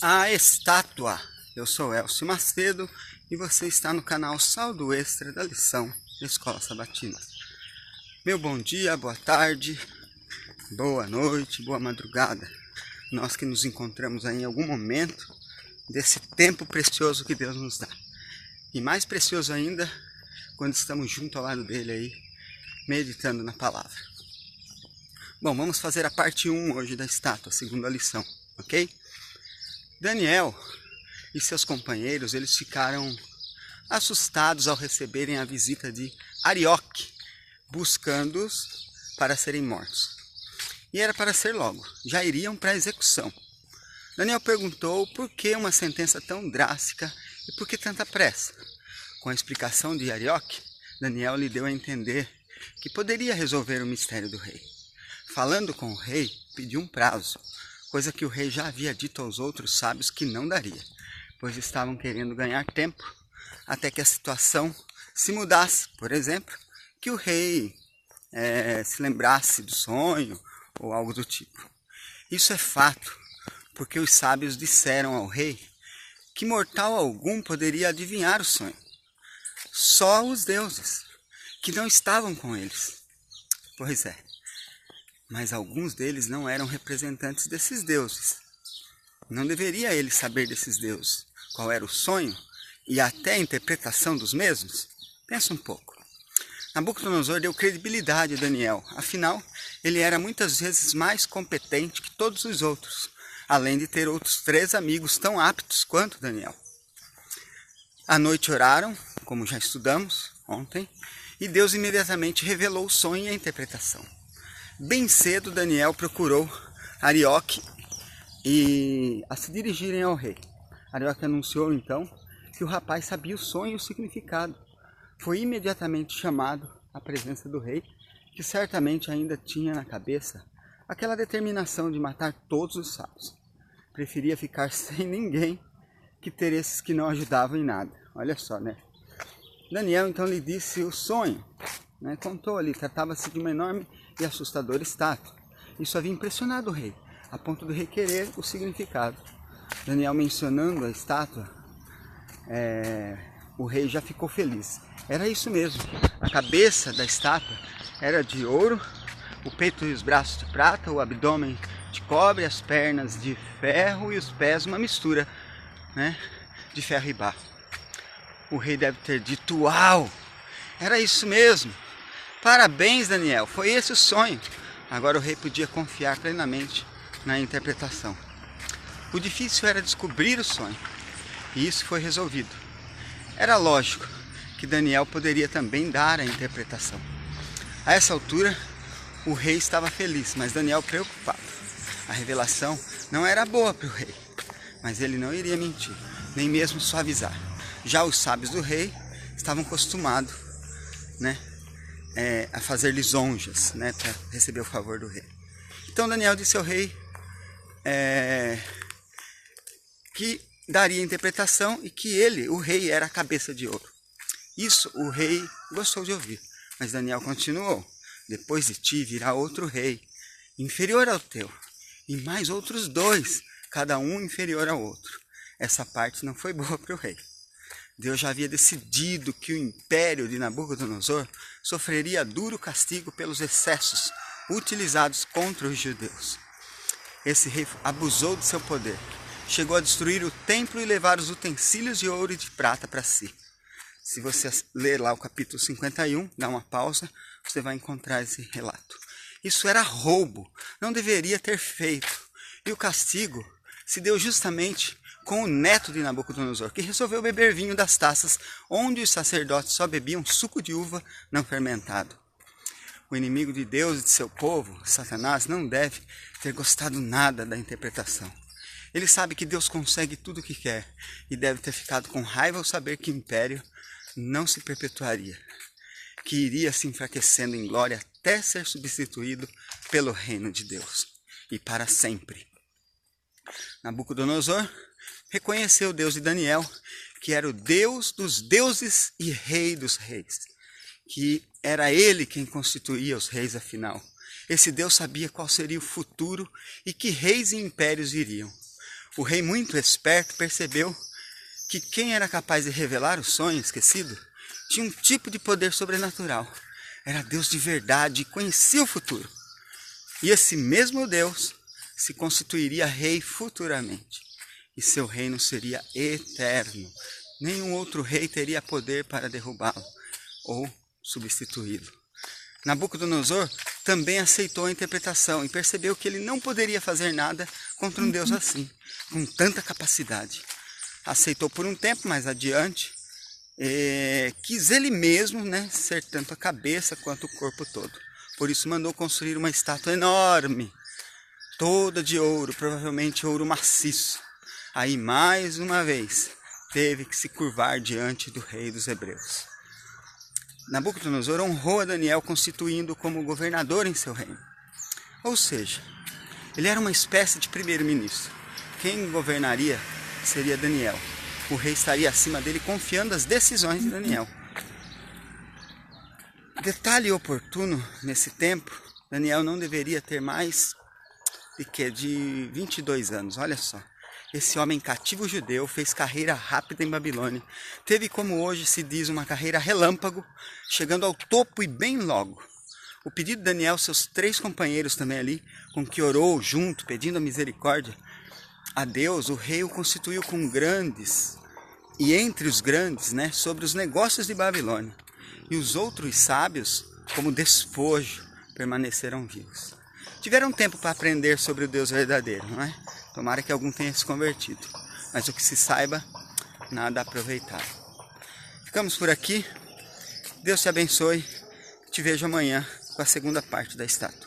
A estátua. Eu sou Elcio Macedo e você está no canal Saldo Extra da lição da Escola Sabatina. Meu bom dia, boa tarde, boa noite, boa madrugada. Nós que nos encontramos aí em algum momento desse tempo precioso que Deus nos dá. E mais precioso ainda quando estamos junto ao lado dele aí, meditando na palavra. Bom, vamos fazer a parte 1 hoje da estátua, a segunda lição, ok? Daniel e seus companheiros, eles ficaram assustados ao receberem a visita de Arioque, buscando-os para serem mortos. E era para ser logo, já iriam para a execução. Daniel perguntou por que uma sentença tão drástica e por que tanta pressa. Com a explicação de Arioque, Daniel lhe deu a entender que poderia resolver o mistério do rei. Falando com o rei, pediu um prazo, coisa que o rei já havia dito aos outros sábios que não daria, pois estavam querendo ganhar tempo até que a situação se mudasse. Por exemplo, que o rei se lembrasse do sonho ou algo do tipo. Isso é fato, porque os sábios disseram ao rei que mortal algum poderia adivinhar o sonho. Só os deuses, que não estavam com eles. Pois é, mas alguns deles não eram representantes desses deuses. Não deveria ele saber desses deuses qual era o sonho e até a interpretação dos mesmos? Pensa um pouco. Nabucodonosor deu credibilidade a Daniel, afinal, ele era muitas vezes mais competente que todos os outros, além de ter outros 3 amigos tão aptos quanto Daniel. À noite oraram, como já estudamos ontem, e Deus imediatamente revelou o sonho e a interpretação. Bem cedo, Daniel procurou Arioque e a se dirigirem ao rei. Arioque anunciou então que o rapaz sabia o sonho e o significado. Foi imediatamente chamado à presença do rei, que certamente ainda tinha na cabeça aquela determinação de matar todos os sábios. Preferia ficar sem ninguém que ter esses que não ajudavam em nada. Olha só, né? Daniel então lhe disse o sonho, né? Contou ali, tratava-se de uma enorme e assustadora estátua. Isso havia impressionado o rei, a ponto de requerer o significado. Daniel mencionando a estátua, o rei já ficou feliz. Era isso mesmo, a cabeça da estátua era de ouro, o peito e os braços de prata, o abdômen de cobre, as pernas de ferro e os pés uma mistura, né, de ferro e barro. O rei deve ter dito: uau, era isso mesmo! Parabéns, Daniel, foi esse o sonho. Agora o rei podia confiar plenamente na interpretação. O difícil era descobrir o sonho, e isso foi resolvido. Era lógico que Daniel poderia também dar a interpretação. A essa altura, o rei estava feliz, mas Daniel preocupado. A revelação não era boa para o rei, mas ele não iria mentir, nem mesmo suavizar. Já os sábios do rei estavam acostumados, né, a fazer lisonjas, né, para receber o favor do rei. Então Daniel disse ao rei que daria interpretação e que ele, o rei, era a cabeça de ouro. Isso o rei gostou de ouvir, mas Daniel continuou: depois de ti virá outro rei, inferior ao teu, e mais outros 2, cada um inferior ao outro. Essa parte não foi boa para o rei. Deus já havia decidido que o império de Nabucodonosor sofreria duro castigo pelos excessos utilizados contra os judeus. Esse rei abusou de seu poder, chegou a destruir o templo e levar os utensílios de ouro e de prata para si. Se você ler lá o capítulo 51, dá uma pausa, você vai encontrar esse relato. Isso era roubo, não deveria ter feito. E o castigo se deu justamente com o neto de Nabucodonosor, que resolveu beber vinho das taças onde os sacerdotes só bebiam suco de uva não fermentado. O inimigo de Deus e de seu povo, Satanás, não deve ter gostado nada da interpretação. Ele sabe que Deus consegue tudo o que quer e deve ter ficado com raiva ao saber que o império não se perpetuaria, que iria se enfraquecendo em glória até ser substituído pelo reino de Deus, e para sempre. Nabucodonosor reconheceu o Deus de Daniel, que era o Deus dos deuses e rei dos reis, que era ele quem constituía os reis afinal. Esse Deus sabia qual seria o futuro e que reis e impérios iriam. O rei, muito esperto, percebeu que quem era capaz de revelar o sonho esquecido tinha um tipo de poder sobrenatural. Era Deus de verdade e conhecia o futuro. E esse mesmo Deus se constituiria rei futuramente. E seu reino seria eterno. Nenhum outro rei teria poder para derrubá-lo ou substituí-lo. Nabucodonosor também aceitou a interpretação e percebeu que ele não poderia fazer nada contra um Deus assim, com tanta capacidade. Aceitou por um tempo, mais adiante, quis ele mesmo, ser tanto a cabeça quanto o corpo todo. Por isso mandou construir uma estátua enorme, toda de ouro, provavelmente ouro maciço. Aí mais uma vez teve que se curvar diante do rei dos hebreus. Nabucodonosor honrou a Daniel, constituindo-o como governador em seu reino. Ou seja, ele era uma espécie de primeiro-ministro. Quem governaria seria Daniel. O rei estaria acima dele, confiando as decisões de Daniel. Detalhe oportuno, nesse tempo, Daniel não deveria ter mais de 22 anos, olha só. Esse homem cativo judeu fez carreira rápida em Babilônia. Teve, como hoje se diz, uma carreira relâmpago, chegando ao topo e bem logo. O pedido de Daniel, seus 3 companheiros também ali, com que orou junto, pedindo a misericórdia a Deus, o rei o constituiu com grandes, e entre os grandes, sobre os negócios de Babilônia. E os outros sábios, como despojo, permaneceram vivos. Tiveram tempo para aprender sobre o Deus verdadeiro, não é? Tomara que algum tenha se convertido. Mas o que se saiba, nada aproveitar. Ficamos por aqui. Deus te abençoe. Te vejo amanhã com a segunda parte da estátua.